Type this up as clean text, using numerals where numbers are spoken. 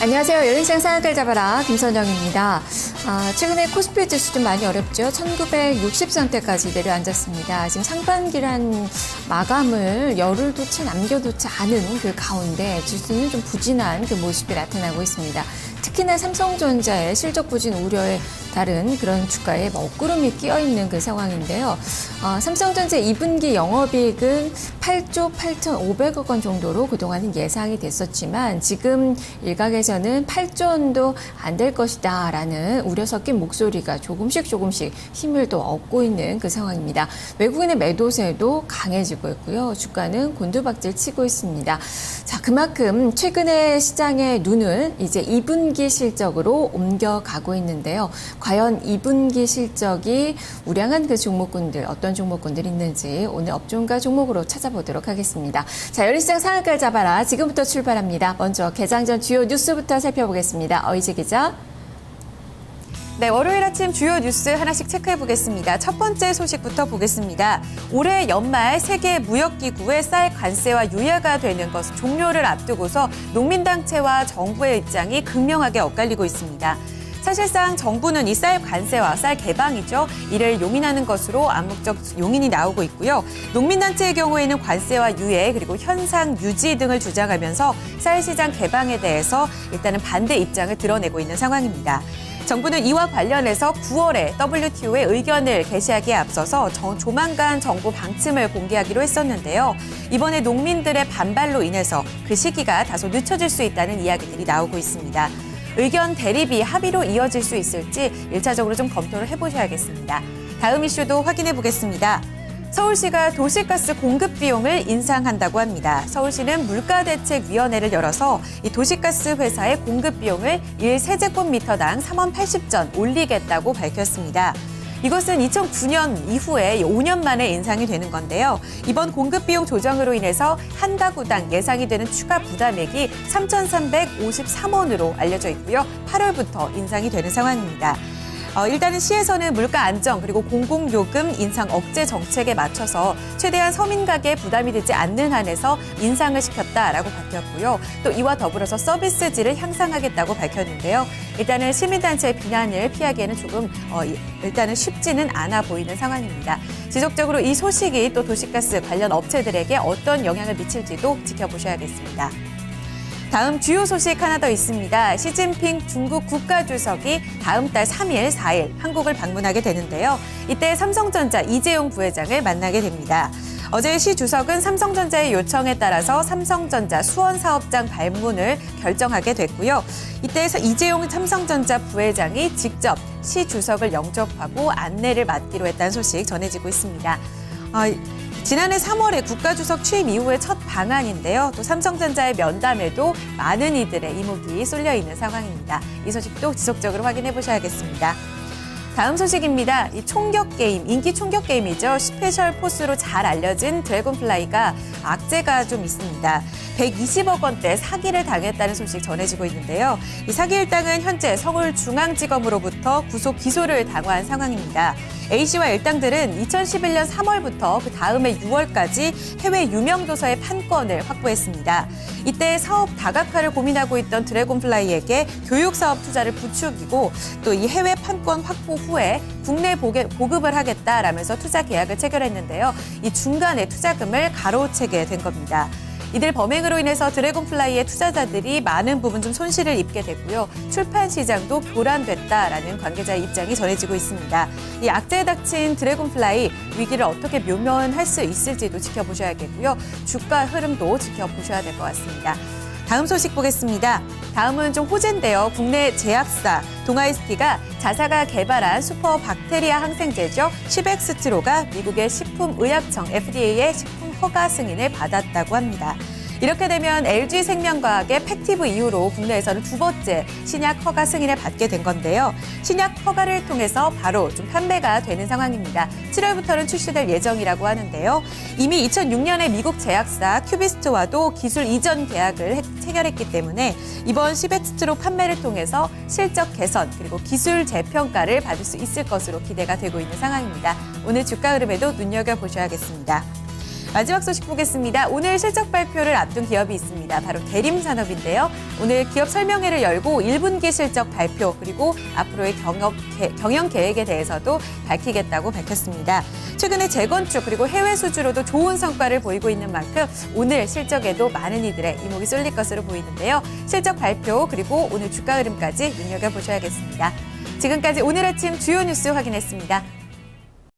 안녕하세요. 여름생 상한가를 잡아라 김선영입니다. 최근에 코스피 지수 좀 많이 어렵죠. 1960선대까지 내려앉았습니다. 지금 상반기란 마감을 열흘도 채 남겨두지 않은 그 가운데 지수는 좀 부진한 그 모습이 나타나고 있습니다. 특히나 삼성전자의 실적 부진 우려에 따른 그런 주가에 먹구름이 끼어있는 그 상황인데요. 삼성전자 2분기 영업이익은 8조 8,500억 원 정도로 그동안은 예상이 됐었지만 지금 일각에서는 8조 원도 안 될 것이다 라는 우려 섞인 목소리가 조금씩 힘을 또 얻고 있는 그 상황입니다. 외국인의 매도세도 강해지고 있고요. 주가는 곤두박질 치고 있습니다. 자, 그만큼 최근에 시장의 눈은 이제 2분기 실적으로 옮겨가고 있는데요. 과연 2분기 실적이 우량한 그 종목군들, 어떤 종목군들이 있는지 오늘 업종가 종목으로 찾아보도록 하겠습니다. 자, 열린시장 상한가를 잡아라. 지금부터 출발합니다. 먼저 개장 전 주요 뉴스부터 살펴보겠습니다. 어이지 기자. 네, 월요일 아침 주요 뉴스 하나씩 체크해 보겠습니다. 첫 번째 소식부터 보겠습니다. 올해 연말 세계 무역기구의 쌀 관세와 유예가 되는 것 종료를 앞두고서 농민단체와 정부의 입장이 극명하게 엇갈리고 있습니다. 사실상 정부는 이 쌀 관세와 쌀 개방이죠. 이를 용인하는 것으로 암묵적 용인이 나오고 있고요. 농민단체의 경우에는 관세와 유예 그리고 현상 유지 등을 주장하면서 쌀 시장 개방에 대해서 일단은 반대 입장을 드러내고 있는 상황입니다. 정부는 이와 관련해서 9월에 WTO의 의견을 게시하기에 앞서서 조만간 정부 방침을 공개하기로 했었는데요. 이번에 농민들의 반발로 인해서 그 시기가 다소 늦춰질 수 있다는 이야기들이 나오고 있습니다. 의견 대립이 합의로 이어질 수 있을지 1차적으로 좀 검토를 해보셔야겠습니다. 다음 이슈도 확인해 보겠습니다. 서울시가 도시가스 공급 비용을 인상한다고 합니다. 서울시는 물가대책위원회를 열어서 이 도시가스 회사의 공급 비용을 1세제곱미터당 3원 80전 올리겠다고 밝혔습니다. 이것은 2009년 이후에 5년 만에 인상이 되는 건데요. 이번 공급 비용 조정으로 인해서 한 가구당 예상이 되는 추가 부담액이 3,353원으로 알려져 있고요. 8월부터 인상이 되는 상황입니다. 일단은 시에서는 물가 안정 그리고 공공요금 인상 억제 정책에 맞춰서 최대한 서민 가게에 부담이 되지 않는 한에서 인상을 시켰다라고 밝혔고요. 또 이와 더불어서 서비스질을 향상하겠다고 밝혔는데요. 일단은 시민단체의 비난을 피하기에는 조금 일단은 쉽지는 않아 보이는 상황입니다. 지속적으로 이 소식이 또 도시가스 관련 업체들에게 어떤 영향을 미칠지도 지켜보셔야겠습니다. 다음 주요 소식 하나 더 있습니다. 시진핑 중국 국가주석이 다음 달 3일, 4일 한국을 방문하게 되는데요. 이때 삼성전자 이재용 부회장을 만나게 됩니다. 어제 시 주석은 삼성전자의 요청에 따라서 삼성전자 수원사업장 방문을 결정하게 됐고요. 이때 이재용 삼성전자 부회장이 직접 시 주석을 영접하고 안내를 맡기로 했다는 소식 전해지고 있습니다. 지난해 3월에 국가주석 취임 이후의 첫 방한인데요. 또 삼성전자의 면담에도 많은 이들의 이목이 쏠려 있는 상황입니다. 이 소식도 지속적으로 확인해 보셔야겠습니다. 다음 소식입니다. 이 총격 게임, 인기 총격 게임이죠. 스페셜 포스로 잘 알려진 드래곤플라이가 악재가 좀 있습니다. 120억 원대 사기를 당했다는 소식 전해지고 있는데요. 이 사기 일당은 현재 서울중앙지검으로부터 구속 기소를 당한 상황입니다. A씨와 일당들은 2011년 3월부터 그 다음해 6월까지 해외 유명 도서의 판권을 확보했습니다. 이때 사업 다각화를 고민하고 있던 드래곤플라이에게 교육사업 투자를 부추기고 또 이 해외 판권 확보 후에 국내 보급을 하겠다라면서 투자 계약을 체결했는데요. 이 중간에 투자금을 가로채게 된 겁니다. 이들 범행으로 인해서 드래곤플라이의 투자자들이 많은 부분 좀 손실을 입게 됐고요. 출판 시장도 교란됐다라는 관계자의 입장이 전해지고 있습니다. 이 악재에 닥친 드래곤플라이 위기를 어떻게 묘면할 수 있을지도 지켜보셔야겠고요. 주가 흐름도 지켜보셔야 될 것 같습니다. 다음 소식 보겠습니다. 다음은 좀 호재인데요. 국내 제약사 동아이스티가 자사가 개발한 슈퍼 박테리아 항생제죠. 시백스트로가 미국의 식품의약청 FDA의 식품 허가 승인을 받았다고 합니다. 이렇게 되면 LG생명과학의 팩티브 이후로 국내에서는 두 번째 신약 허가 승인을 받게 된 건데요. 신약 허가를 통해서 바로 좀 판매가 되는 상황입니다. 7월부터는 출시될 예정이라고 하는데요. 이미 2006년에 미국 제약사 큐비스트와도 기술 이전 계약을 체결했기 때문에 이번 시베스트로 판매를 통해서 실적 개선 그리고 기술 재평가를 받을 수 있을 것으로 기대가 되고 있는 상황입니다. 오늘 주가 흐름에도 눈여겨보셔야겠습니다. 마지막 소식 보겠습니다. 오늘 실적 발표를 앞둔 기업이 있습니다. 바로 대림산업인데요. 오늘 기업 설명회를 열고 1분기 실적 발표 그리고 앞으로의 경영 계획에 대해서도 밝히겠다고 밝혔습니다. 최근에 재건축 그리고 해외 수주로도 좋은 성과를 보이고 있는 만큼 오늘 실적에도 많은 이들의 이목이 쏠릴 것으로 보이는데요. 실적 발표 그리고 오늘 주가 흐름까지 눈여겨보셔야겠습니다. 지금까지 오늘 아침 주요 뉴스 확인했습니다.